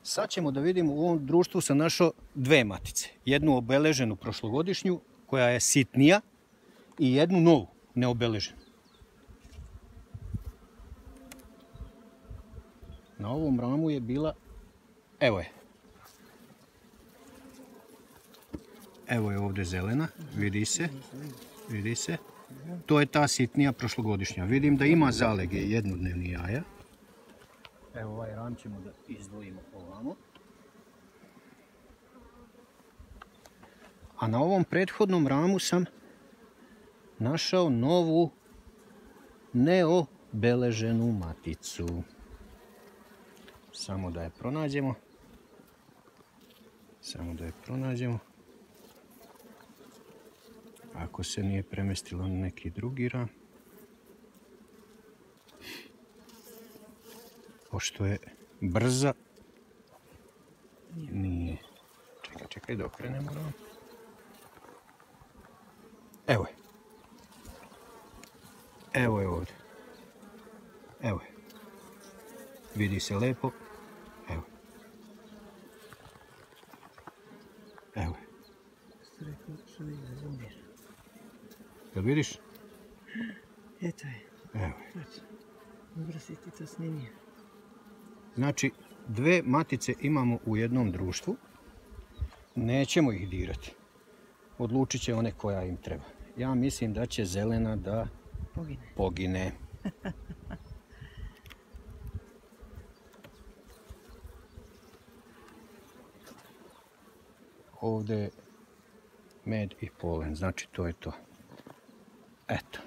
Sad ćemo da vidimo, u ovom društvu sam našao dve matice. Jednu obeleženu prošlogodišnju, koja je sitnija, i jednu novu, neobeleženu. Na ovom ramu je bila, evo je. Evo je ovdje zelena, vidi se. To je ta sitnija prošlogodišnja. Vidim da ima zalege jednodnevni jaja. Evo ovaj ram ćemo da izdvojimo ovamo. A na ovom prethodnom ramu sam našao novu neobeleženu maticu. Samo da je pronađemo. Ako se nije premestilo na neki drugi ram. Pošto je brza, nije. Čekaj da okrenemo ram. Evo je. Evo je ovdje. Evo je. Vidi se lepo. Evo. Evo je. Jel vidiš? Eto je. Evo je. Dobro si ti to snimio. Znači, dve matice imamo u jednom društvu. Nećemo ih dirati. Odlučit će one koja im treba. Ja mislim da će zelena da pogine. Ovdje je med i polen, znači to je to. Eto.